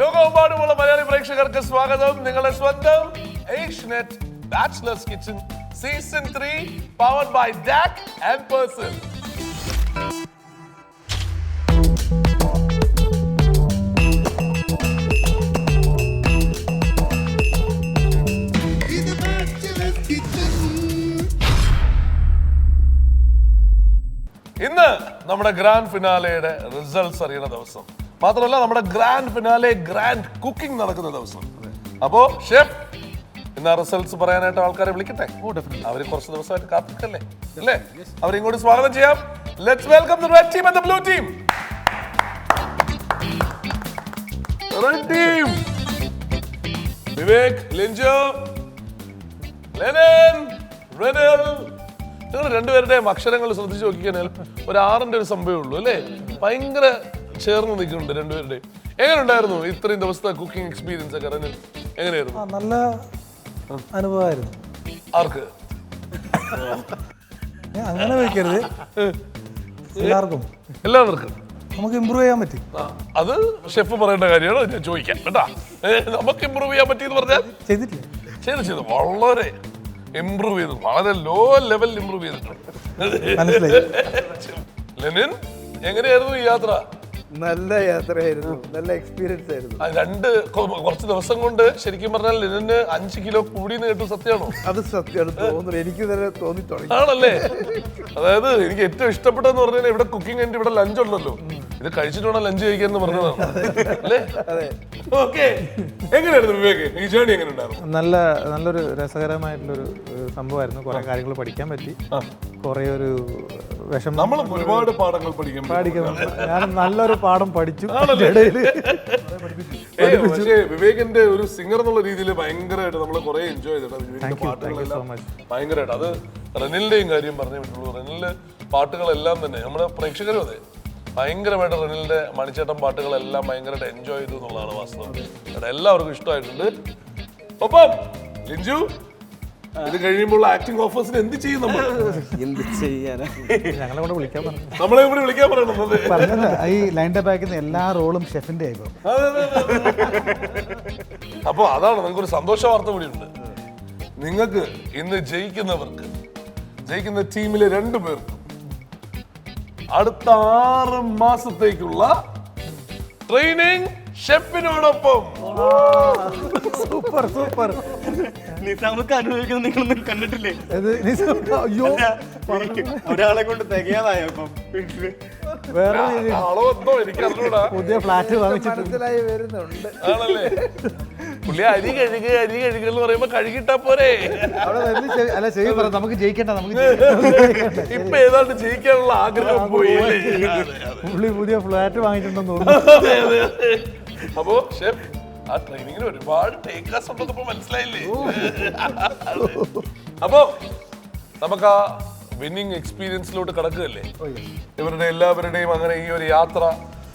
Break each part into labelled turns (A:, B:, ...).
A: ലോകമെമ്പാടുമുള്ള മലയാളി പ്രേക്ഷകർക്ക് സ്വാഗതം. നിങ്ങളുടെ സ്വന്തം Asianet bachelors kitchen season 3 powered by Dak and Persil. ഇന്ന് നമ്മുടെ ഗ്രാൻഡ് ഫിനാലയുടെ റിസൾട്ട്സ് അറിയുന്ന ദിവസം, മാത്രമല്ല നമ്മുടെ ഗ്രാൻഡ് ഫിനാലെ ഗ്രാൻഡ് കുക്കിംഗ് നടക്കുന്ന ദിവസം. അപ്പോ ഷെഫ് ഇന്ന് റിസൾട്ട്സ് പറയാനായിട്ട് ആൾക്കാരെ വിളിക്കട്ടെ. അവര് കുറച്ച് ദിവസമായിട്ട് കാത്തിക്കല്ലേ അല്ലേ? അവരെ ഇങ്ങോട്ട് സ്വാഗതം ചെയ്യാം. Let's welcome the red team and the blue team. Red team Vivek, Linjo, Lenin, Renal. നിങ്ങൾ രണ്ടുപേരുടെയും അക്ഷരങ്ങൾ ശ്രദ്ധിച്ചു നോക്കിക്കഴിഞ്ഞാൽ ഒരു 6ന്റെ ഒരു സംഭവമേ ഉള്ളൂ അല്ലേ? ഭയങ്കര ചേർന്ന് നിൽക്കുന്നുണ്ട് രണ്ടുപേരുടെയും. എങ്ങനെ ഉണ്ടായിരുന്നു ഇത്രയും ദിവസത്തെ കുക്കിംഗ് എക്സ്പീരിയൻസ് ഒക്കെ? എങ്ങനെയായിരുന്നു?
B: നല്ല അനുഭവമായിരുന്നു.
A: ആർക്ക്?
B: അങ്ങനെ വയ്ക്കരുത്, എല്ലാവർക്കും
A: എല്ലാവർക്കും
B: നമുക്ക് ഇമ്പ്രൂവ് ചെയ്യാൻ പറ്റി.
A: അത് ഷെഫ് പറയേണ്ട കാര്യമാണ്, ഞാൻ ചോദിക്കാം കേട്ടാ. നമുക്ക് ഇമ്പ്രൂവ് ചെയ്യാൻ പറ്റിയെന്ന് പറഞ്ഞാൽ
B: ചെയ്തിട്ടില്ല,
A: ചെയ്തു വളരെ ഇമ്പ്രൂവ് ചെയ്തു, വളരെ ലോ ലെവലിൽ ഇമ്പ്രൂവ് ചെയ്തിട്ടുണ്ട്.
B: മനസ്സിലായി.
A: ലെനിൻ, എങ്ങനെയായിരുന്നു ഈ യാത്ര?
C: നല്ല യാത്രയായിരുന്നു, നല്ല എക്സ്പീരിയൻസ് ആയിരുന്നു.
A: കുറച്ച് ദിവസം കൊണ്ട് ശരിക്കും പറഞ്ഞാൽ ലെനിന് 5 കിലോ കൂടിയെന്ന് കേട്ടു. സത്യമാണോ?
C: അത് സത്യമാണ്, തോന്നുന്നു, എനിക്ക് തന്നെ തോന്നി തുടങ്ങി.
A: ആണല്ലേ? അതായത് എനിക്ക് ഏറ്റവും ഇഷ്ടപ്പെട്ടെന്ന് പറഞ്ഞാൽ ഇവിടെ കുക്കിംഗ് കഴിഞ്ഞിട്ട് ഇവിടെ ലഞ്ച് ഉണ്ടല്ലോ, ഇത് കഴിച്ചിട്ട് വേണം ലഞ്ച് കഴിക്കാന്ന് പറഞ്ഞതാണ് അല്ലേ?
C: അതെ.
A: ഓക്കെ, എങ്ങനെയായിരുന്നു വിവേക് ഈ ജേർണി? എങ്ങനെ ഉണ്ടായിരുന്നു?
B: നല്ലൊരു രസകരമായിട്ടുള്ളൊരു സംഭവമായിരുന്നു. കുറെ കാര്യങ്ങൾ പഠിക്കാൻ പറ്റി, കുറെ ഒരു വിഷമം.
A: നമ്മളും ഒരുപാട് പാഠങ്ങൾ പഠിക്കണം.
B: ഞാൻ നല്ലൊരു പാഠം പഠിച്ചു.
A: പക്ഷേ വിവേകിന്റെ ഒരു സിംഗർ എന്നുള്ള രീതിയിൽ ഭയങ്കരമായിട്ട് നമ്മൾ കുറെ എൻജോയ് ചെയ്തിട്ടുണ്ട് പാട്ടുകളെല്ലാം ഭയങ്കരമായിട്ട്. അത് റെനിലിന്റെയും കാര്യം പറഞ്ഞേ പറ്റുള്ളൂ. റെനിലിന്റെ പാട്ടുകളെല്ലാം തന്നെ നമ്മുടെ പ്രേക്ഷകരും അതെ ഭയങ്കരമായിട്ട് റെനിലിന്റെ മണിച്ചേട്ടൻ പാട്ടുകളെല്ലാം ഭയങ്കരമായിട്ട് എൻജോയ് ചെയ്തു എന്നുള്ളതാണ് വാസ്തവം. എല്ലാവർക്കും ഇഷ്ടമായിട്ടുണ്ട്. ഒപ്പം ലിഞ്ചു, ഇത് കഴിയുമ്പോൾ ആക്ടിംഗ് ഓഫേഴ്സിന് എന്ത് ചെയ്യും? നമ്മൾ
C: എന്ത് ചെയ്യാനാ?
B: ഞങ്ങളെ കൂടെ വിളിക്കാൻ പറഞ്ഞു.
A: നമ്മളെ കൂടി വിളിക്കാൻ പറയണം.
B: ഈ ലൈൻ്റെ ബാക്കിൽ എല്ലാ റോളും ഷെഫിന്റെ ആയിരുന്നു.
A: അപ്പൊ അതാണ് നിങ്ങൾക്കൊരു സന്തോഷ വാർത്ത കൂടിയുണ്ട്. നിങ്ങൾക്ക് ഇന്ന് ജയിക്കുന്ന ടീമിലെ 2 പേർക്കും അടുത്ത 6 മാസത്തേക്കുള്ള ട്രെയിനിങ് ഷെഫിനോടൊപ്പം.
B: Super super.
D: നിസാമൊക്കെ അനുഭവിക്കുന്നത് നിങ്ങളൊന്നും കണ്ടിട്ടില്ലേ?
B: അയ്യോ,
D: ഒരാളെ കൊണ്ട് തികയാതായോ?
B: വേറെ
A: എനിക്കറിഞ്ഞൂടാ.
B: പുതിയ ഫ്ലാറ്റ് വാങ്ങിച്ചിട്ട്
C: മനസ്സിലായി വരുന്നുണ്ട്.
A: ആണല്ലേ? പുള്ളി അരി കഴുകുക എന്ന് പറയുമ്പോ കഴുകിട്ടാ പോരെ?
B: അല്ല ശരി പറ, നമുക്ക് ജയിക്കണ്ട, നമുക്ക്
A: ഇപ്പൊ ഏതാണ്ട് ജയിക്കാനുള്ള ആഗ്രഹം പോയി.
B: പുള്ളി പുതിയ ഫ്ലാറ്റ് വാങ്ങിച്ചിട്ടുണ്ടെന്ന് തോന്നുന്നു.
A: അപ്പോ ഷെഫ് ആ ട്രെയിനിങ്ങിന് ഒരുപാട് ടേക്കേഴ്സ് ഉണ്ടെന്ന് മനസ്സിലായില്ലേ? അപ്പോ നമുക്ക് ആ വിന്നിങ് എക്സ്പീരിയൻസിലോട്ട് കടക്കുകയല്ലേ? ഇവരുടെ എല്ലാവരുടെയും അങ്ങനെ ഈ ഒരു യാത്ര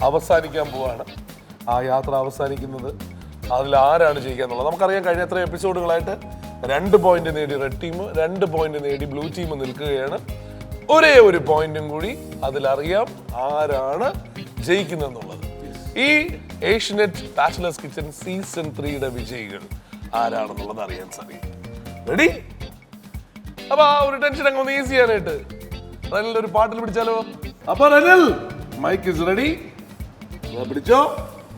A: അവസാനിക്കാൻ പോവാണ്. ആ യാത്ര അവസാനിക്കുന്നത് അതിൽ ആരാണ് ജയിക്കാന്നുള്ളത് നമുക്കറിയാം. കഴിഞ്ഞ എത്ര എപ്പിസോഡുകളായിട്ട് 2 പോയിന്റ് നേടി റെഡ് ടീം, 2 പോയിന്റ് നേടി ബ്ലൂ ടീം നിൽക്കുകയാണ്. ഒരേ ഒരു പോയിന്റും കൂടി അതിലറിയാം ആരാണ് ജയിക്കുന്നതെന്നുള്ളത്. ഈ ഏഷ്യനെറ്റ് ബാച്ചിലേഴ്സ് കിച്ചൺ സീസൺ 3യുടെ വിജയികൾ ആരാണെന്നുള്ളത് അറിയാൻ സാധിക്കും. റെഡി? അപ്പൊ ആ ഒരു ടെൻഷൻ അങ്ങ് ഒന്ന് ഈസി ചെയ്യാനായിട്ട് റെനിൽ ഒരു പാട്ടിൽ പിടിച്ചാലോ? അപ്പൊ റെനിൽ, മൈക്ക് ഇസ് റെഡി, പിടിച്ചോ.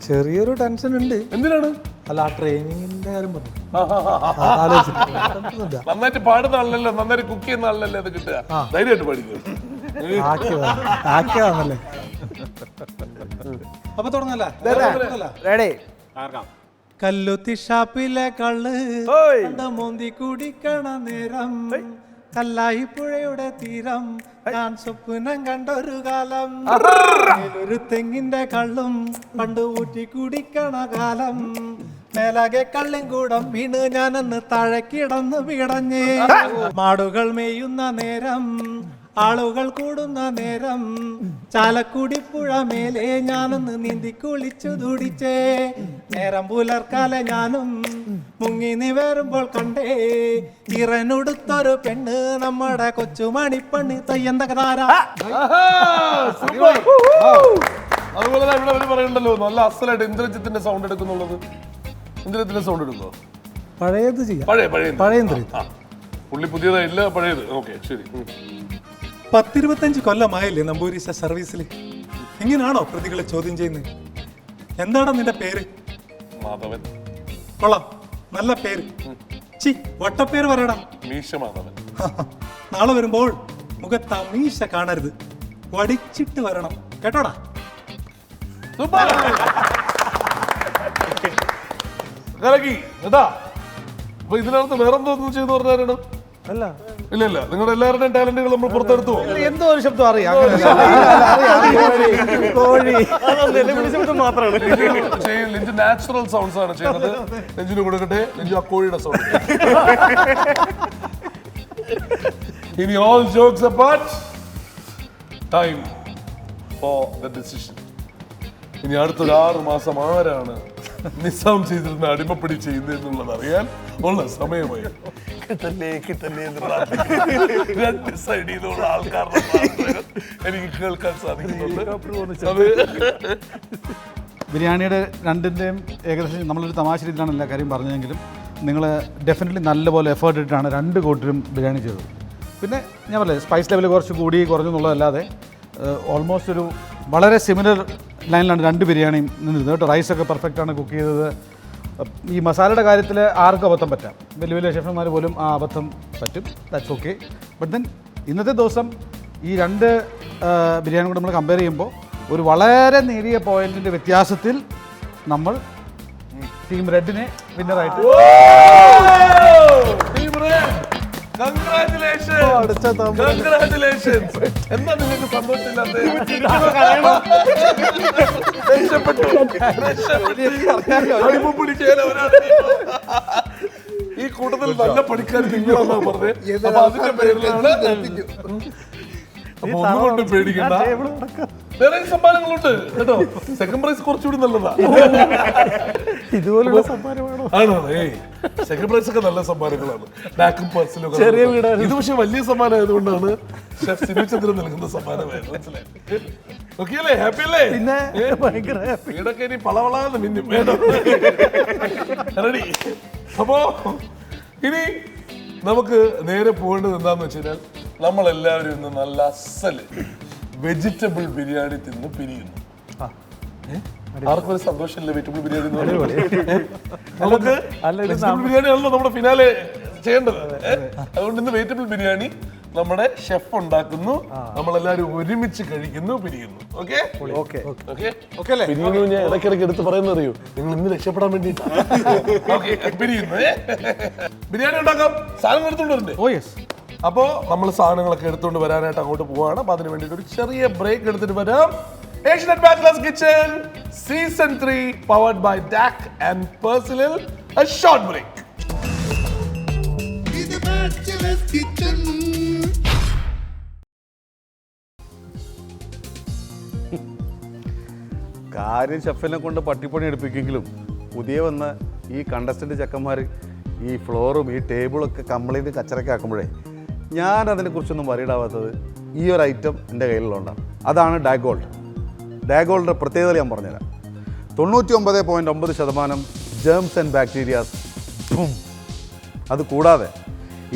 B: ചെറിയൊരു ടെൻഷൻ ഉണ്ട്.
A: എന്തിനാണ്?
B: അല്ല, ആ ട്രെയിനിങ്ങിന്റെ കാര്യം പറഞ്ഞു.
A: നന്നായിട്ട് പാടുന്ന ആളല്ലേ, നന്നായിട്ട് കുക്ക് ചെയ്യുന്ന ആളല്ലേ അത് കിട്ടുക. ധൈര്യമായിട്ട് പഠിക്കും.
B: ആക്കിയതാണല്ലേ. അപ്പൊ തുടങ്ങല്ലേ?
C: റെഡി?
B: കല്ലുത്തി ഷാപ്പിലെ കള്ള് മോന്തി കുടിക്കണ നേരം, കല്ലായി പുഴയുടെ തീരം ഞാൻ സ്വപ്നം കണ്ടൊരു കാലം, ഒരു തെങ്ങിന്റെ കള്ളും പണ്ട് ഊറ്റി കുടിക്കണ കാലം, മേലാകെ കള്ളും കൂടം വീണ് ഞാനന്ന് താഴെ കിടന്ന് വീടഞ്ഞേ, മാടുകൾ മേയുന്ന നേരം ആളുകൾ കൂടുന്ന നേരം ചാലക്കുടി പുഴ മേലെ ഞാനൊന്ന് നീന്തി കുളിച്ചു തുടിച്ചേ, നേരം പുലർക്കാലെ ഞാനും മുങ്ങി നിവരുമ്പോൾ കണ്ടേ ഇറനുടുത്തൊരു പെണ്ണ് നമ്മുടെ കൊച്ചുമണിപ്പെണ്ണ് തയ്യന്തകതാര.
A: അതുപോലെ തന്നെ ഇവിടെ അവര് പറയുന്നുണ്ടല്ലോ നല്ല അസലായിട്ട് ഇന്ദ്രജിത്തിന്റെ സൗണ്ട് എടുക്കുന്നുള്ളത്. ഇന്ദ്രജിത്തിന്റെ സൗണ്ട് എടുക്കുന്നോ?
E: പഴയത് ചെയ്യാം.
A: പഴയ പുള്ളി പുതിയതായില്ല, പഴയത്. ഓക്കെ, ശരി.
E: 10-25 കൊല്ലമായില്ലേ നമ്പൂരിശ സർവീസിൽ? ഇങ്ങനാണോ പ്രതികളെ ചോദ്യം ചെയ്യുന്നത്? എന്താണ് നിന്റെ പേര്?
A: മാധവൻ.
E: കൊള്ളാം, നല്ല പേര്. ചി, വട്ടപ്പേര് പറയടാ.
A: മീശ മാധവൻ.
E: നാളെ വരുമ്പോൾ മുഖത്ത് മീശ കാണരുത്, വടിച്ചിട്ട് വരണം കേട്ടോടാ.
A: സൂപ്പർ. കലക്കി കേട്ടാ. അപ്പൊ ഇതിനകത്ത് വേറെന്തോന്നും ചെയ്തു പറഞ്ഞാരാണ്?
B: അല്ല,
A: ഇല്ല, നിങ്ങളുടെ എല്ലാവരുടെയും ടാലന്റുകൾ നമ്മൾ പുറത്തെടുത്തു.
C: എന്തോ ഒരു ശബ്ദം അറിയാം.
A: ലിഞ്ചു നാച്ചുറൽ സൗണ്ട്സ് ആണ് ചെയ്യുന്നത്. ലിഞ്ചിന് കൊടുക്കട്ടെ. ലിഞ്ചു ആ കോഴിയുടെ സൗണ്ട്. ഇനി all jokes apart, time for the decision. ഇനി അടുത്തൊരു 6 മാസം ആരാണ് നിസാം ചെയ്തിരുന്ന അടിമപ്പടി ചെയ്യുന്നതെന്നുള്ളത് അറിയാൻ ഉള്ള സമയമായി. കിട്ടല്ലേ എന്ന് രണ്ട് സൈഡിൽ നിന്നുള്ള ആൾക്കാരുടെ എനിക്ക് കേൾക്കാൻ സാധിക്കുന്നുണ്ട്.
F: ബിരിയാണിയുടെ രണ്ടിൻ്റെയും ഏകദേശം നമ്മളൊരു തമാശ രീതിയിലാണ് എല്ലാ കാര്യം പറഞ്ഞതെങ്കിലും നിങ്ങൾ ഡെഫിനറ്റ്ലി നല്ലപോലെ എഫേർട്ട് ഇട്ടിട്ടാണ് 2 കൂട്ടരും ബിരിയാണി ചെയ്തത്. പിന്നെ ഞാൻ പറഞ്ഞില്ലേ, സ്പൈസ് ലെവൽ കുറച്ച് കുറഞ്ഞു എന്നുള്ളതല്ലാതെ ഓൾമോസ്റ്റ് ഒരു വളരെ സിമിലർ ലൈനിലാണ് 2 ബിരിയാണിയും നിന്നിരുന്നത് കേട്ടോ. റൈസൊക്കെ പെർഫെക്റ്റാണ് കുക്ക് ചെയ്തത്. ഈ മസാലയുടെ കാര്യത്തിൽ ആർക്കും അബദ്ധം പറ്റാം. വലിയ വലിയ ഷെഫന്മാർ പോലും ആ അബദ്ധം പറ്റും. That's okay. ബട്ട് ദെൻ ഇന്നത്തെ ദിവസം ഈ 2 ബിരിയാണി കൂടെ നമ്മൾ കമ്പയർ ചെയ്യുമ്പോൾ ഒരു വളരെ നേരിയ പോയിന്റിൻ്റെ വ്യത്യാസത്തിൽ നമ്മൾ ടീം റെഡിനെ വിന്നറായിട്ട്
A: എന്താ നിങ്ങൾക്ക് സന്തോഷമില്ലാത്ത? ഈ കൂട്ടത്തിൽ നല്ല പണിക്കാർ നിങ്ങളാണ് പറഞ്ഞത്. അപ്പൊ അതിന്റെ പേരിലാണ്. അപ്പൊ ഒന്നുകൊണ്ടും പേടിക്കണ്ട, വേറെ സമ്മാനങ്ങളുണ്ട് കേട്ടോ. സെക്കൻഡ് പ്രൈസ് കുറച്ചുകൂടി നല്ലതാ.
B: ഇതുപോലുള്ള സമ്മാനമാണോ?
A: ആണോ? സെക്കൻഡ് പ്രൈസ് ഒക്കെ നല്ല സമ്മാനങ്ങളാണ്. ബാക്കും പേഴ്സലും ചെറിയ വീടാണ് ഇത്. പക്ഷെ വലിയ സമ്മാനം ആയതുകൊണ്ടാണ് ഷെഫ് സിനുചന്ദ്രൻ നൽകുന്ന സമ്മാനമായത്. മനസ്സിലായി? ഓക്കെ അല്ലേ? ഹാപ്പി അല്ലേ?
B: പിന്നെ ഭയങ്കര ഹാപ്പി.
A: വീടൊക്കെ ഇനി പളവളാന്ന് മിന്നും. റെഡി? അപ്പോ ഇനി നമുക്ക് നേരെ പോകേണ്ടത് എന്താന്ന് വെച്ച് കഴിഞ്ഞാൽ, നമ്മളെല്ലാവരും ഇന്ന് നല്ല അസല് വെജിറ്റബിൾ ബിരിയാണി തിന്ന് പിരിയുന്നു. ആർക്കും ഒരു സന്തോഷമില്ല വെജിറ്റബിൾ ബിരിയാണി? നമുക്ക് വെജിറ്റബിൾ ബിരിയാണി ആണല്ലോ നമ്മുടെ ഫിനാലെ ചെയ്യേണ്ടത്. അതുകൊണ്ട് ഇന്ന് വെജിറ്റബിൾ ബിരിയാണി നമ്മുടെ ഷെഫ് ഉണ്ടാക്കുന്നു, നമ്മളെല്ലാവരും ഒരുമിച്ച് കഴിക്കുന്നു, പിരിയുന്നു. ഓക്കെ? പിരിയുന്നു. ഞാൻ ഇടയ്ക്കിടയ്ക്ക് എടുത്ത് പറയുന്നത് അറിയൂ, നിങ്ങൾ ഇന്ന് രക്ഷപ്പെടാൻ വേണ്ടിയിട്ടാണ്. പിരിയുന്നു. ബിരിയാണി ഉണ്ടാക്കാം. സാധനങ്ങൾ എടുത്തോണ്ട് വരണ്ടേ?
F: Oh yes.
A: അപ്പോൾ നമ്മൾ സാധനങ്ങളൊക്കെ എടുത്തുകൊണ്ട് വരാനായിട്ട് അങ്ങോട്ട് പോവാണ്. അപ്പോൾ അതിന് വേണ്ടിയിട്ട് ഒരു ചെറിയ ബ്രേക്ക് എടുത്തിട്ട് വരാം. Asianet bachelors kitchen season 3 powered by DAC and Persilil. A short break.
G: കാര്യം ഷെഫിനെ കൊണ്ട് പട്ടിപ്പണി എടുപ്പിക്കെങ്കിലും പുതിയ വന്ന ഈ കണ്ടസ്റ്റൻ്റ് ചെക്കന്മാർ ഈ ഫ്ലോറും ഈ ടേബിളൊക്കെ കംപ്ലീറ്റ് കച്ചറൊക്കെ ആക്കുമ്പോഴേ ഞാൻ അതിനെക്കുറിച്ചൊന്നും വരീഡാവാത്തത് ഈ ഒരു ഐറ്റം എൻ്റെ കയ്യിലുള്ളതുകൊണ്ടാണ്. അതാണ് DAC Gold. DAC Goldൻ്റെ പ്രത്യേകത ഞാൻ പറഞ്ഞുതരാം. 99.9% ജേംസ് ആൻഡ് ബാക്ടീരിയാസ്. അത് കൂടാതെ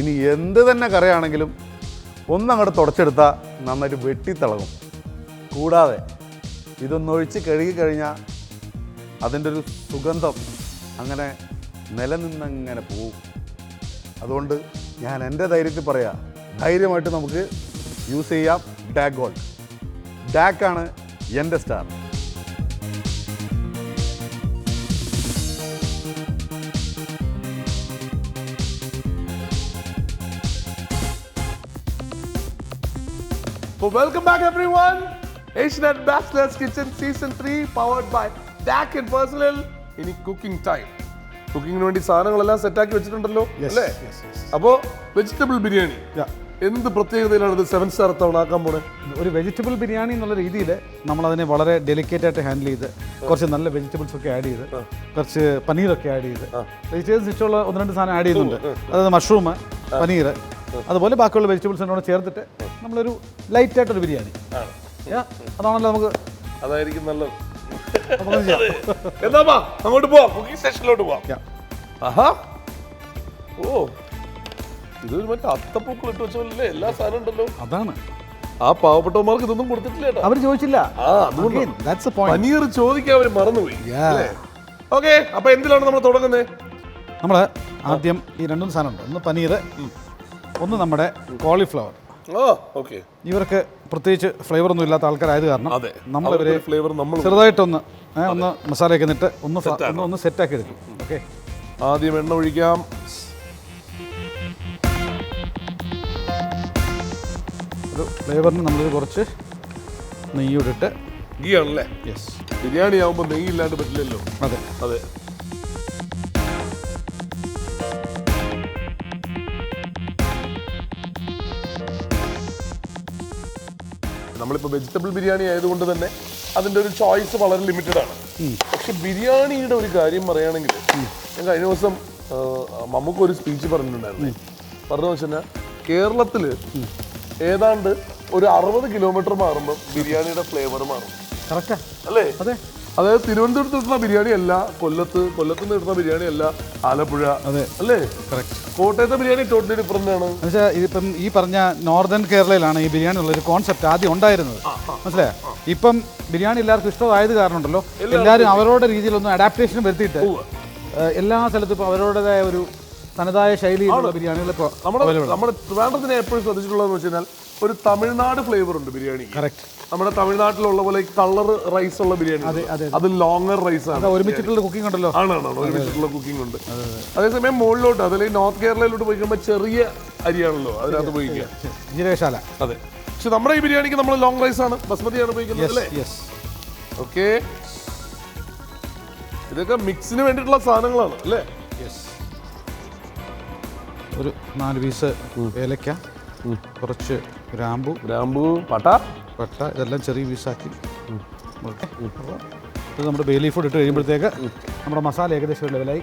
G: ഇനി എന്ത് തന്നെ കറിയാണെങ്കിലും ഒന്നങ്ങോട്ട് തുടച്ചെടുത്താൽ നന്നായിട്ട് വെട്ടിത്തിളകും. കൂടാതെ ഇതൊന്നൊഴിച്ച് കഴുകി കഴിഞ്ഞാൽ അതിൻ്റെ ഒരു സുഗന്ധം അങ്ങനെ നിലനിന്നങ്ങനെ പോവും. അതുകൊണ്ട് ഞാൻ എൻ്റെ ധൈര്യത്തിൽ പറയാം, ധൈര്യമായിട്ട് നമുക്ക് യൂസ് ചെയ്യാം DAC Gold. DAC ആണ് എൻ്റെ star.
A: Welcome back everyone. Asianet Bachelor's Kitchen Season 3 powered by DAC and Persilil. ഇനി കുക്കിംഗ് ടൈം. കുക്കിങ്ങിന് വേണ്ടി സാധനങ്ങളെല്ലാം സെറ്റാക്കി വെച്ചിട്ടുണ്ടല്ലോ അല്ലേ? അപ്പോൾ വെജിറ്റബിൾ ബിരിയാണി എന്ത് പ്രത്യേകതയിലാണ് ഇത് 7 സ്റ്റാർ തവണ ആക്കാൻ പോണേ?
F: ഒരു വെജിറ്റബിൾ ബിരിയാണി എന്നുള്ള രീതിയിൽ നമ്മളതിനെ വളരെ ഡെലിക്കേറ്റ് ആയിട്ട് ഹാൻഡിൽ ചെയ്ത് കുറച്ച് നല്ല വെജിറ്റബിൾസ് ഒക്കെ ആഡ് ചെയ്ത് കുറച്ച് പനീറൊക്കെ ആഡ് ചെയ്ത് വെജിറ്റബിൾസ് ഇഷ്ടമുള്ള 1-2 സാധനം ആഡ് ചെയ്യുന്നുണ്ട്. അതായത് മഷ്റൂം, പനീർ, അതുപോലെ ബാക്കിയുള്ള വെജിറ്റബിൾസിനോട് ചേർത്തിട്ട് നമ്മളൊരു ലൈറ്റായിട്ടൊരു ബിരിയാണി. അതാണല്ലോ നമുക്ക്
A: അതായിരിക്കും നല്ലത്. എന്താ അങ്ങോട്ട് പോവാം, കുക്കിംഗ് സെഷനിലോട്ട് പോവാം. ആഹാ, ഓ ഇതൊരു മറ്റേ അത്തപ്പൂക്കൾ ഇട്ട് വെച്ചല്ലേ എല്ലാ സാധനം ഉണ്ടല്ലോ.
F: അതാണ്
A: ആ പാവപ്പെട്ടവന്മാർക്ക് ഇതൊന്നും കൊടുത്തിട്ടില്ല കേട്ടോ.
F: അവർ ചോദിച്ചില്ല.
A: ആ, അതുകൊണ്ട്
F: Again, that's the point.
A: Paneer ചോദിക്കാൻ അവർ മറന്നുപോയി. ഓക്കെ, അപ്പൊ എന്തിലാണ് നമ്മൾ തുടങ്ങുന്നത്?
F: നമ്മൾ ആദ്യം ഈ രണ്ടും സാധനമുണ്ട്. ഒന്ന് പനീർ, ഒന്ന് നമ്മുടെ കോളിഫ്ലവർ.
A: ഓ ഓക്കെ,
F: ഇവർക്ക് പ്രത്യേകിച്ച് ഫ്ലേവർ ഒന്നും ഇല്ലാത്ത ആൾക്കാരായത് കാരണം
A: അതെ,
F: നമ്മളിവരെ
A: ഫ്ലേവർ നമ്മൾ
F: ചെറുതായിട്ടൊന്ന് ഒന്ന് മസാലയൊക്കെ എന്നിട്ട് ഒന്ന് സെറ്റാക്കി എടുക്കും. ഓക്കെ,
A: ആദ്യം എണ്ണ ഒഴിക്കാം.
F: ഒരു ഫ്ലേവറിന് നമ്മളൊരു കുറച്ച് നെയ്യോടിട്ട്.
A: ഗീ ആണല്ലേ?
F: യെസ്,
A: ബിരിയാണി ആവുമ്പോൾ നെയ്യ് ഇല്ലാണ്ട് പറ്റില്ലല്ലോ.
F: അതെ
A: അതെ. നമ്മളിപ്പോൾ വെജിറ്റബിൾ ബിരിയാണി ആയതുകൊണ്ട് തന്നെ അതിൻ്റെ ഒരു ചോയ്സ് വളരെ ലിമിറ്റഡ് ആണ്. പക്ഷെ ബിരിയാണിയുടെ ഒരു കാര്യം പറയുകയാണെങ്കിൽ ഞാൻ കഴിഞ്ഞ ദിവസം നമുക്കൊരു സ്പീച്ച് പറഞ്ഞിട്ടുണ്ടായിരുന്നു. പറഞ്ഞു വെച്ചാൽ കേരളത്തിൽ ഏതാണ്ട് ഒരു 60 കിലോമീറ്റർ മാറുമ്പോൾ ബിരിയാണിയുടെ ഫ്ലേവർ മാറും.
F: കറക്റ്റാ
A: അല്ലേ?
F: അതെ.
A: അതായത് തിരുവനന്തപുരത്ത് കിട്ടുന്ന ബിരിയാണി അല്ല, കൊല്ലത്ത് നിന്ന് കിട്ടുന്ന ബിരിയാണി അല്ല, ആലപ്പുഴ,
F: അതെ
A: അല്ലേ?
F: കറക്റ്റ്.
A: കോട്ടയത്തെ ബിരിയാണി ടോട്ടലി ഡിഫറെന്റ് ആണ്.
F: എന്നുവെച്ചാൽ ഇതിപ്പം ഈ പറഞ്ഞ നോർത്തേൺ കേരളയിലാണ് ഈ ബിരിയാണി ഉള്ളൊരു കോൺസെപ്റ്റ് ആദ്യം ഉണ്ടായിരുന്നത്. മനസ്സിലായോ? ഇപ്പം ബിരിയാണി എല്ലാവർക്കും ഇഷ്ടമായത് കാരണം ഉണ്ടല്ലോ, എല്ലാവരും അവരുടെ രീതിയിലൊന്നും അഡാപ്റ്റേഷൻ വരുത്തിയിട്ട് എല്ലാ സ്ഥലത്തും ഇപ്പോൾ അവരുടേതായ ഒരു തനതായ ശൈലിയിലുള്ള ബിരിയാണികൾ ഇപ്പോൾ
A: നമ്മുടെ ട്രിവാൻഡ്രത്തിനെ എപ്പോഴും ശ്രദ്ധിച്ചിട്ടുള്ളതെന്ന് വെച്ച് കഴിഞ്ഞാൽ ഒരു തമിഴ്നാട് ഫ്ലേവർ ഉണ്ട് ബിരിയാണി.
F: കറക്റ്റ്.
A: നമ്മുടെ തമിഴ്നാട്ടിലുള്ള പോലെ കളർ റൈസ് ഉള്ള ബിരിയാണി, അത് ലോങ്ങർ റൈസ് ആണ്.
F: ഒരുമിച്ചിട്ടുള്ള കുക്കിംഗ് ഉണ്ടല്ലോ.
A: ആണ് ഒരുമിച്ചിട്ടുള്ള കുക്കിംഗ് ഉണ്ട്. അതേസമയം മുകളിലോട്ട് അതല്ലെങ്കിൽ നോർത്ത് കേരളയിലോട്ട് പോയി കഴിയുമ്പോൾ ചെറിയ അരിയാണല്ലോ അതിനകത്ത് ഉപയോഗിക്കുക,
F: ജീരകശാല.
A: അതെ. പക്ഷെ നമ്മുടെ ഈ ബിരിയാണിക്ക് നമ്മൾ ലോങ് റൈസ് ആണ്, ബസ്മതിയാണ് ഉപയോഗിക്കുന്നത് അല്ലേ? ഓക്കെ, ഇതൊക്കെ മിക്സിന് വേണ്ടിയിട്ടുള്ള സാധനങ്ങളാണ് അല്ലേ?
F: ഒരു 4 പീസ് ഏലക്ക, കുറച്ച് ഗ്രാമ്പു, പട്ട ഇതെല്ലാം ചെറിയ പീസാക്കി. ഇത് നമ്മുടെ ബേ ലീഫ് ഇട്ട് കഴിയുമ്പോഴത്തേക്ക് നമ്മുടെ മസാല ഏകദേശം ഒരു ലെവലായി.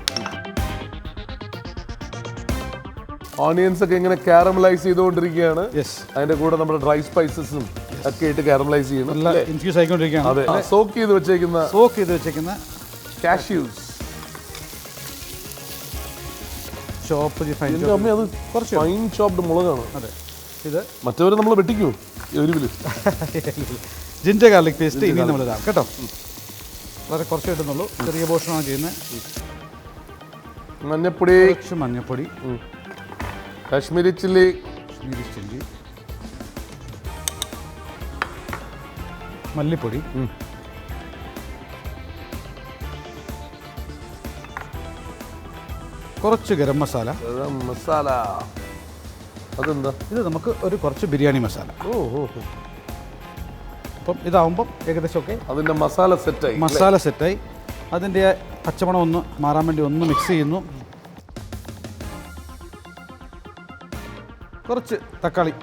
A: ഓണിയൻസ് ഒക്കെ ഇങ്ങനെ കാരമലൈസ് ചെയ്തുകൊണ്ടിരിക്കുകയാണ്.
F: യെസ്,
A: അതിന്റെ കൂടെ നമ്മുടെ ഡ്രൈ സ്പൈസസും ഒക്കെ ഇട്ട് കാരമലൈസ് ചെയ്യണം.
F: നല്ല ഇൻഫ്യൂസ് ആയിക്കൊണ്ടിരിക്കുകയാണ്.
A: അതെ, സോക്ക് ചെയ്ത് വെച്ചേക്കുന്ന കാഷ്യൂസ്.
F: ചോപ്പ് ഫൈൻ
A: അത് കുറച്ച് ഫൈൻ ചോപ്ഡ് മുളകാണ്.
F: അതെ, ഇത്
A: മറ്റവരെ നമ്മൾ വെട്ടിക്കൂ എരിവില്.
F: ജിഞ്ചർ ഗാർലിക് പേസ്റ്റ് ഇനി നമ്മൾ ഇടാം കേട്ടോ. വളരെ കുറച്ച് കിട്ടുന്നുള്ളൂ, ചെറിയ പോർഷനാണ് ചെയ്യുന്നത്.
A: മഞ്ഞപ്പൊടി,
F: കുറച്ച് മഞ്ഞപ്പൊടി,
A: കാശ്മീരി ചില്ലി,
F: മല്ലിപ്പൊടി, കുറച്ച് ഗരം മസാല.
A: അതെന്താ?
F: ഇത് നമുക്ക് ഒരു കുറച്ച് ബിരിയാണി മസാല. അപ്പം ഇതാവുമ്പം ഏകദേശമൊക്കെ
A: അതിന്റെ മസാല
F: സെറ്റായി. അതിൻ്റെ പച്ചമണം ഒന്ന് മാറാൻ വേണ്ടി ഒന്ന് മിക്സ് ചെയ്യുന്നു. കുറച്ച് തക്കാളി,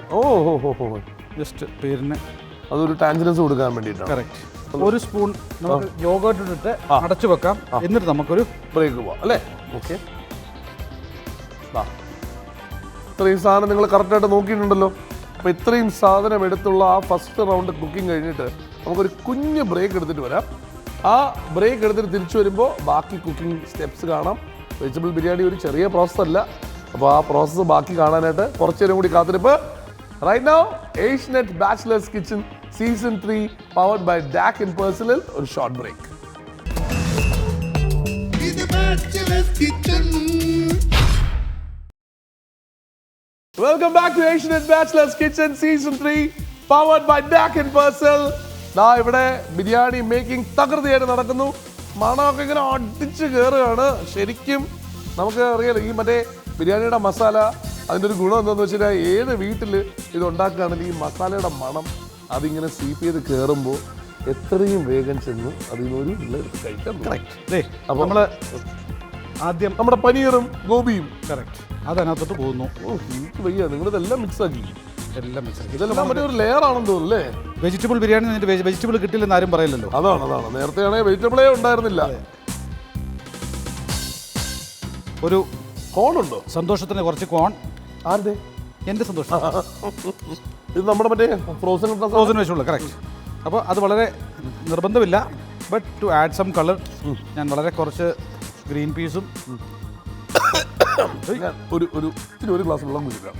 F: ജസ്റ്റ് പേരിന്
A: അതൊരു ടാൻജിനസ് കൊടുക്കാൻ വേണ്ടിയിട്ടാണ്.
F: കറക്റ്റ്. 1 സ്പൂൺ നമുക്ക് യോഗേർട്ട് ഇട്ടിട്ട് അടച്ചു വെക്കാം. എന്നിട്ട് നമുക്കൊരു
A: ബ്രേക്ക് പോവാം അല്ലേ? ഓക്കെ, ഇത്രയും സാധനം നിങ്ങൾ കറക്റ്റായിട്ട് നോക്കിയിട്ടുണ്ടല്ലോ. അപ്പോൾ ഇത്രയും സാധനം എടുത്തുള്ള ആ ഫസ്റ്റ് റൗണ്ട് കുക്കിംഗ് കഴിഞ്ഞിട്ട് നമുക്കൊരു കുഞ്ഞ് ബ്രേക്ക് എടുത്തിട്ട് വരാം. ആ ബ്രേക്ക് എടുത്തിട്ട് തിരിച്ചു വരുമ്പോൾ ബാക്കി കുക്കിംഗ് സ്റ്റെപ്സ് കാണാം. വെജിറ്റബിൾ ബിരിയാണി ഒരു ചെറിയ പ്രോസസ്സ് അല്ല. അപ്പോൾ ആ പ്രോസസ്സ് ബാക്കി കാണാനായിട്ട് കുറച്ച് നേരം കൂടി കാത്തിരിപ്പ്. Right now Asianet bachelors kitchen season 3 powered by Dak and personal. ഒരു short break. Welcome back to Asianette Bachelor's Kitchen Season 3 powered by DAC and Parcel. ദാ ഇവിടെ ബിരിയാണി മേക്കിംഗ് തകൃതിയായിട്ട് നടക്കുന്നു. മണമൊക്കെ ഇങ്ങനെ അടിച്ച് കയറുകയാണ്. ശരിക്കും നമുക്ക് അറിയാലോ ഈ മറ്റേ ബിരിയാണിയുടെ മസാല, അതിൻ്റെ ഒരു ഗുണം എന്താണെന്ന് വെച്ച് കഴിഞ്ഞാൽ ഏത് വീട്ടിൽ ഇത് ഉണ്ടാക്കുകയാണെങ്കിൽ ഈ മസാലയുടെ മണം അതിങ്ങനെ സീപ്പ് ചെയ്ത് കയറുമ്പോൾ എത്രയും വേഗം ചെന്ന് അതിനൊരു എടുത്ത് കഴിക്കാൻ.
F: കറക്റ്റ്. അപ്പോൾ നമ്മൾ ആദ്യം
A: നമ്മുടെ പനീറും ഗോപിയും
F: കറക്റ്റ് അതിനകത്തോട്ട് പോകുന്നു.
A: എനിക്ക് വയ്യ, നിങ്ങളിതെല്ലാം മിക്സ് ആക്കി.
F: എല്ലാം മിക്സ് ആക്കി.
A: ഇതെല്ലാം മറ്റേ ഒരു ലെയർ ആണെന്ന് തോന്നുന്നു അല്ലേ?
F: വെജിറ്റബിൾ ബിരിയാണി വെജിറ്റബിൾ കിട്ടില്ലെന്ന് ആരും പറയില്ലല്ലോ.
A: അതാണ്. നേരത്തെ ആണെങ്കിൽ വെജിറ്റബിളേ ഉണ്ടായിരുന്നില്ല.
F: ഒരു
A: കോൺ ഉണ്ടോ?
F: സന്തോഷത്തിന് കുറച്ച് കോൺ.
A: ആരുടെ?
F: എൻ്റെ സന്തോഷം.
A: ഇത് നമ്മുടെ മറ്റേ ഫ്രോസൺ
F: വെച്ചുള്ള കറക്റ്റ്. അപ്പോൾ അത് വളരെ നിർബന്ധമില്ല. But to add some colour ഞാൻ വളരെ കുറച്ച് ഗ്രീൻ പീസും
A: ഞാൻ ഒരു ഗ്ലാസ് വെള്ളം കുടിക്കാം.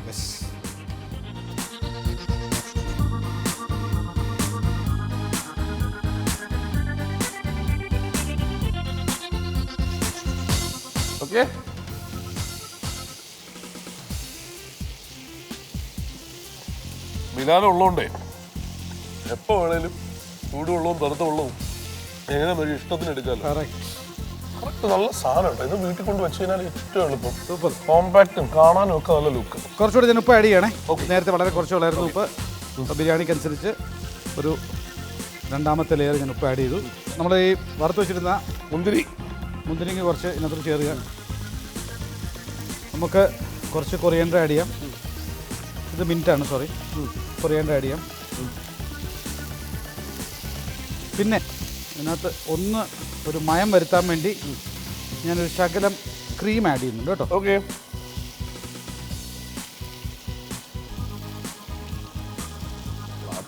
A: ഓക്കെ, ബിരിയാണി ഉള്ളതുകൊണ്ടേ എപ്പോൾ വേണേലും ചൂടുവെള്ളവും തണുത്ത വെള്ളവും എങ്ങനെ ഒരു ഇഷ്ടത്തിന് എടുക്കാമല്ലോ. കറക്റ്റ് നല്ല സാധനം. ഇത് വീട്ടിൽ കൊണ്ട് വെച്ച് കഴിഞ്ഞാൽ ഏറ്റവും എളുപ്പം. സൂപ്പർ കോമ്പാക്റ്റും കാണാനും ഒക്കെ നല്ല ലുക്ക്.
F: കുറച്ചുകൂടി ഞാൻ ഉപ്പ് ആഡ് ചെയ്യണേ. നേരത്തെ വളരെ കുറച്ച് ഉള്ളായിരുന്നു ഉപ്പ്. അപ്പോൾ ബിരിയാണിക്ക് അനുസരിച്ച് ഒരു രണ്ടാമത്തെ ലെയർ ഞാൻ ഉപ്പ് ആഡ് ചെയ്തു. നമ്മൾ ഈ വറുത്ത് വെച്ചിരുന്ന മുന്തിരിങ്ങ കുറച്ച് ഇതിനകത്ത് ചേർക്കുക. നമുക്ക് കുറച്ച് കൊറിയൻഡർ ആഡ് ചെയ്യാം. ഇത് മിൻറ്റാണ്, സോറി, കൊറിയൻഡർ ആഡ് ചെയ്യാം. പിന്നെ ഇതിനകത്ത് ഒരു മയം വരുത്താൻ വേണ്ടി ഞാനൊരു ശകലം ക്രീം ആഡ് ചെയ്യുന്നുണ്ട് കേട്ടോ.
A: ഓക്കെ,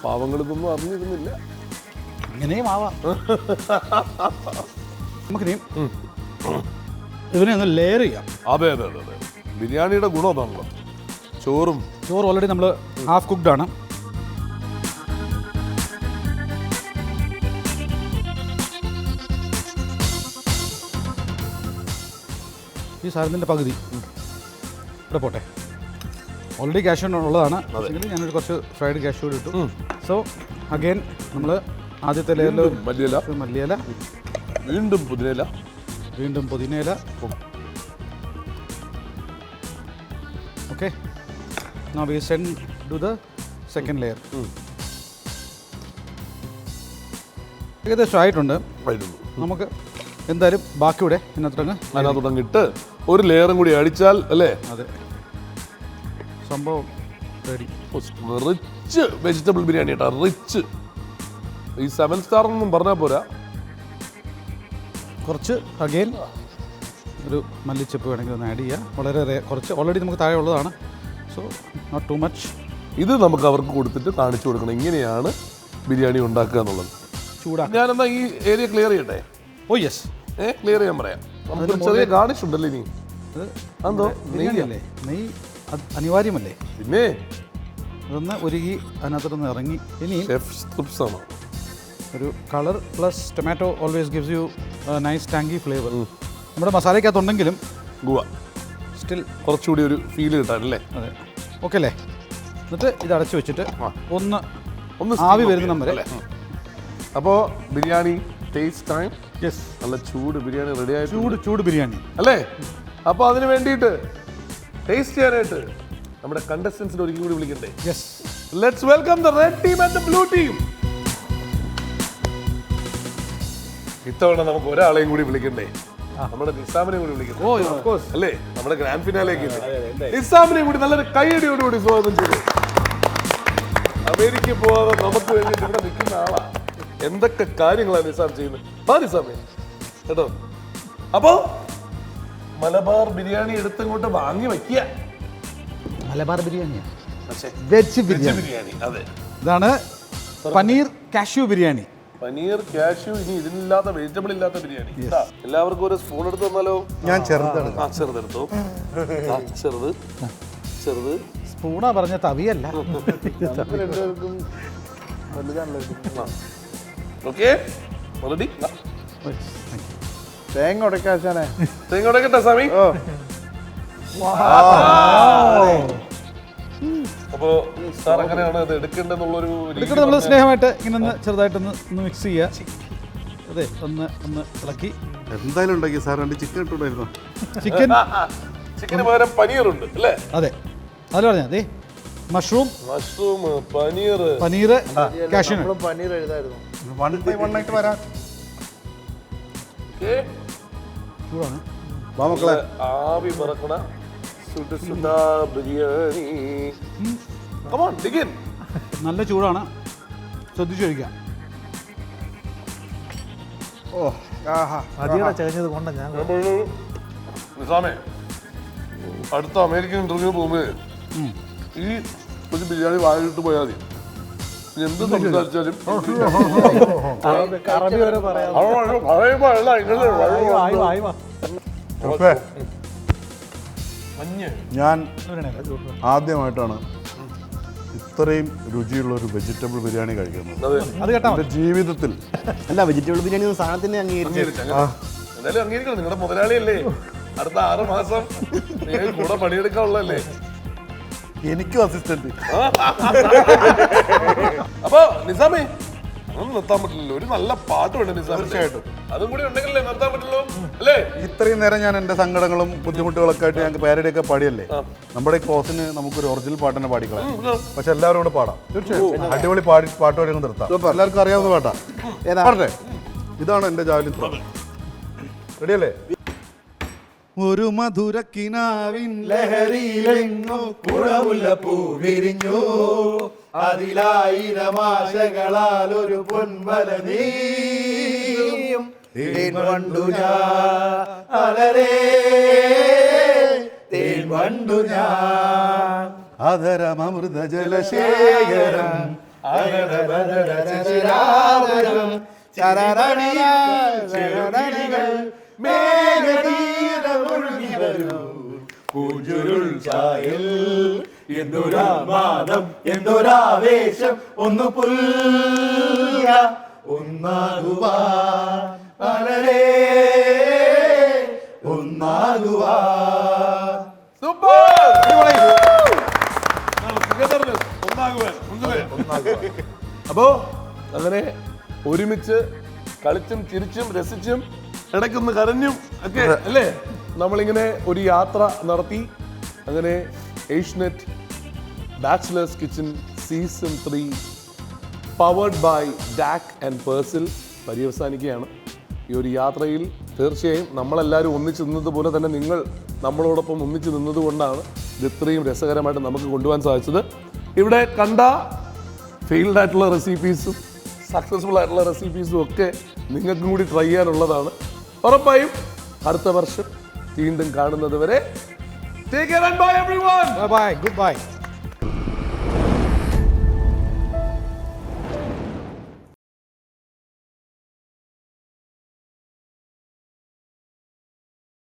A: പാവങ്ങളിതൊന്നും അറിഞ്ഞിരുന്നില്ല.
F: ഇങ്ങനെയും ആവാം. നമുക്കിനിയും ഇതിനെ ഒന്ന് ലെയർ ചെയ്യാം.
A: അതെ അതെ അതെ അതെ, ബിരിയാണിയുടെ ഗുണം അതാണല്ലോ. ചോറ്
F: ഓൾറെഡി നമ്മൾ ഹാഫ് കുക്ക്ഡ് ആണ്. ഈ സാധനത്തിൻ്റെ പകുതി ഇവിടെ പോട്ടെ. ഓൾറെഡി കാഷ്യൂ ഉള്ളതാണ്. ഞാനൊരു കുറച്ച് ഫ്രൈഡ് കാഷ്യൂ ഇട്ടു. സോ അഗെയിൻ നമ്മൾ ആദ്യത്തെ ലെയറിൽ മല്ലിയില, വീണ്ടും പുതിനയില. Okay, now we send to the second layer. ഏകദേശം ആയിട്ടുണ്ട്. നമുക്ക് എന്തായാലും ബാക്കിയുടെ
A: അതിനകത്തോടങ്ങിട്ട് ഒരു ലെയറും കൂടി അടിച്ചാൽ അല്ലേ?
F: അതെ, സംഭവം റെഡി.
A: റിച്ച് വെജിറ്റബിൾ ബിരിയാണി കേട്ടോ, റിച്ച്. ഈ 7 സ്റ്റാർ ഒന്നും പറഞ്ഞാൽ പോരാ.
F: കുറച്ച് അഗെയിൻ ഒരു മല്ലിച്ചപ്പ് വേണമെങ്കിൽ ഒന്ന് ആഡ് ചെയ്യുക. വളരെ കുറച്ച് ഓൾറെഡി നമുക്ക് താഴെ ഉള്ളതാണ്. So not too much.
A: ഇത് നമുക്ക് അവർക്ക് കൊടുത്തിട്ട് കാണിച്ചു കൊടുക്കണം ഇങ്ങനെയാണ് ബിരിയാണി ഉണ്ടാക്കുക എന്നുള്ളത്.
F: ചൂടാണ്.
A: ഞാനെന്നാ ഈ ഏരിയ ക്ലിയർ ചെയ്യട്ടെ?
F: ഓ യെസ്,
A: ക്ലിയർ ചെയ്യാൻ പറയാം. നമുക്ക് ചെറിയ ഗാർണിഷ് ഉണ്ടല്ലോ ഇനി. അതോ
F: നെയ്യല്ലേ? നെയ്യ് അനിവാര്യമല്ലേ?
A: പിന്നെ
F: അതൊന്ന് ഒരുക്കി അതിനകത്തൊന്ന് ഇറങ്ങി. ഇനിയും
A: ആണ്
F: ഒരു colour plus tomato always gives you nice tangy flavour. നമ്മുടെ മസാലയ്ക്കകത്തുണ്ടെങ്കിലും സ്റ്റിൽ
A: കുറച്ചുകൂടി ഒരു ഫീൽ കിട്ടാനല്ലേ?
F: അതെ, ഓക്കെ അല്ലേ? എന്നിട്ട് ഇത് അടച്ചു വെച്ചിട്ട് ഒന്ന് ആവി വരുന്ന നമ്മൾ.
A: അപ്പോൾ ബിരിയാണി ടേസ്റ്റ് ടൈം.
F: യെസ്,
A: നല്ല ചൂട് ബിരിയാണി റെഡി ആയി.
F: ചൂട് ബിരിയാണി
A: അല്ലേ? അപ്പോൾ അതിന് വേണ്ടിയിട്ട് ടേസ്റ്റ് ചെയ്യാനായിട്ട് നമ്മുടെ കണ്ടസ്റ്റൻസിനെ ഒരിക്കലും കൂടി വിളിക്കണ്ടേ?
F: Yes,
A: let's welcome the red team and the blue team. ഇത്തവണ നമുക്ക് ഒരാളെയും കൂടി വിളിക്കണ്ടേ? നമ്മുടെ നിസാമിനെ കൂടി വിളിക്കണ്ടേ?
F: ഓ ഓഫ് കോഴ്സ്
A: അല്ലേ? നമ്മുടെ ഗ്രാൻഡ് ഫിനാലേക്ക് നിസാമിനെ കൂടി നല്ലൊരു കൈയടിയോടുകൂടി സ്വാഗതം ചെയ്തു. അമേരിക്കയിൽ പോവാതെ നമുക്ക് വേണ്ടിയിട്ട് ഇവിടെ നിൽക്കുന്ന ആളാ. എന്തൊക്കെ കാര്യങ്ങളാണ് നിസാം ചെയ്യുന്നത്. നിസാമേ കേട്ടോ. അപ്പോ മലബാർ ബിരിയാണി എടുത്തിങ്ങോട്ട് വാങ്ങി വെക്കുക.
C: മലബാർ ബിരിയാണിയാണ്,
A: വെജ് ബിരിയാണി. അതെ,
F: ഇതാണ് പനീർ കാഷ്യൂ ബിരിയാണി.
A: പനീർ കാഷ്യൂ. ഇനി ഇതിനില്ലാത്ത വെജിറ്റബിൾ ഇല്ലാത്ത ബിരിയാണി. എല്ലാവർക്കും ഒരു സ്പൂൺ എടുത്ത് തന്നാലോ?
G: ഞാൻ ചെറുതെടുക്കാം.
A: ചെറുതെടുത്തോ. ചെറുത്
F: സ്പൂണാ പറഞ്ഞ തവിയല്ല.
A: Okay, ready?
C: തേങ്ങ ഉടക്കാശാനെ.
A: തേങ്ങ ഉടക്കട്ടെ സ്വാമി? അപ്പോ സാർ എങ്ങനെയാണ് ഇത് എടുക്കേണ്ടതെന്നുള്ളൊരു
F: നമ്മൾ സ്നേഹമായിട്ട് ഇങ്ങനെ ഒന്ന് ചെറുതായിട്ടൊന്ന് മിക്സ് ചെയ്യുക. അതെ, ഒന്ന് ഇളക്കി.
G: എന്തായാലും ഉണ്ടാക്കി സാർ. രണ്ട് ചിക്കൻ ഇട്ടുണ്ടായിരുന്നു.
A: ചിക്കന് പകരം പനീറുണ്ട് അല്ലേ?
F: അതെ, അതിൽ പറഞ്ഞാൽ അതെ. Mushroom, paneer cashew.
C: പനീർ എഴുതായിരുന്നു.
G: 1 by 1 ആയിട്ട് വരാം.
F: ചൂടാണ്.
G: വാ മക്കളെ.
A: ആവി പറക്കണ biryani. Come on, dig in.
F: നല്ല ചൂടാണ്, ശ്രദ്ധിച്ചു കഴിക്കാം.
C: ഓ മതിയുടെ ചകഞ്ഞത് കൊണ്ട് ഞാൻ
A: നിസാമേ, അടുത്ത അമേരിക്കൻ ഇന്റർവ്യൂ പോകുമ്പോൾ ഈ ഒരു ബിരിയാണി വാങ്ങിട്ട് പോയാൽ മതി. എന്ത് സംസാരിച്ചാലും
B: അറബി വരെ പറയാം.
A: പറയുമ്പോ അല്ല, ഇങ്ങനെ
B: ആയി വാ.
G: ഞാൻ ആദ്യമായിട്ടാണ് ഇത്രയും രുചിയുള്ള ഒരു വെജിറ്റബിൾ ബിരിയാണി കഴിക്കുന്നത്
B: അത് കേട്ടാ
G: എൻ്റെ ജീവിതത്തിൽ.
D: അല്ല വെജിറ്റബിൾ ബിരിയാണി എന്ന സാധനത്തിനെ അംഗീകരിച്ചു.
A: എന്തായാലും അംഗീകരിക്കണം, നിങ്ങളുടെ മുതലാളിയല്ലേ. അടുത്ത 6 മാസം നിങ്ങൾ കൂടെ പണിയെടുക്കാനുള്ളല്ലേ.
G: എനിക്കും അസിസ്റ്റന്റ്.
A: അപ്പൊ നിസാമേ, ഒന്നും നിർത്താൻ പറ്റില്ലല്ലോ. ഒരു നല്ല പാട്ട് വേണ്ട നിസാം. തീർച്ചയായിട്ടും അതും കൂടി ഉണ്ടെങ്കിലേ നിർത്താൻ പറ്റുള്ളൂ അല്ലേ.
G: ഇത്രയും നേരം ഞാൻ എൻ്റെ സങ്കടങ്ങളും ബുദ്ധിമുട്ടുകളൊക്കെ ആയിട്ട് ഞങ്ങൾക്ക് പാരഡിയൊക്കെ പാടിയല്ലേ. നമ്മുടെ ഈ കോസിന് നമുക്കൊരു ഒറിജിനൽ പാട്ട് തന്നെ പാടിക്കളാം. പക്ഷെ എല്ലാവരും കൂടെ പാടാം. തീർച്ചയായും അടിപൊളി പാട്ട് പാടി നിർത്താം. എല്ലാവർക്കും അറിയാവുന്ന പാട്ടാ. പാടട്ടെ? ഇതാണ് എൻ്റെ ജാവലിൻ ത്രോ. റെഡിയല്ലേ? ഒരു മധുരക്കിനാവിൻ ലഹരിയിലെങ്ങോ കുഴമുല്ലപ്പൂ വിരിഞ്ഞു, അതിലായിരമാശകളാൽ ഒരു പൊൻവല നീയും തേൻവണ്ടു ഞാനരേ തേൻവണ്ടു ഞാൻ അധരമൃത ജലശേഖരം അധരചരാതരം ചരണികൾ മേഘതീരമൊഴുകി വരൂ പൂജുരുൾ ചായൽ എന്തൊരാമാദം എന്തൊരാവേശം ഒന്ന് പുൽക ഒന്നാകുവാൻ വളരെ ഒന്നാകുവാൻ.
A: അപ്പോ അങ്ങനെ ഒരുമിച്ച് കളിച്ചും ചിരിച്ചും രസിച്ചും ഇടയ്ക്കൊന്ന് കരഞ്ഞും ഒക്കെ അല്ലേ നമ്മളിങ്ങനെ ഒരു യാത്ര നടത്തി. അങ്ങനെ Asianet bachelors kitchen season 3 powered by Dak and പേഴ്സിൽ പര്യവസാനിക്കുകയാണ്. ഈ ഒരു യാത്രയിൽ തീർച്ചയായും നമ്മളെല്ലാവരും ഒന്നിച്ച് നിന്നതുപോലെ തന്നെ നിങ്ങൾ നമ്മളോടൊപ്പം ഒന്നിച്ച് നിന്നതുകൊണ്ടാണ് ഇത് ഇത്രയും രസകരമായിട്ട് നമുക്ക് കൊണ്ടുപോകാൻ സാധിച്ചത്. ഇവിടെ കണ്ട ഫെയിൽഡ് ആയിട്ടുള്ള റെസിപ്പീസും സക്സസ്ഫുൾ ആയിട്ടുള്ള റെസിപ്പീസും ഒക്കെ നിങ്ങൾക്കും കൂടി ട്രൈ ചെയ്യാനുള്ളതാണ്. ഉറപ്പായും അടുത്ത വർഷം വീണ്ടും കാണുന്നത് വരെ take care and bye everyone.
B: Bye good bye.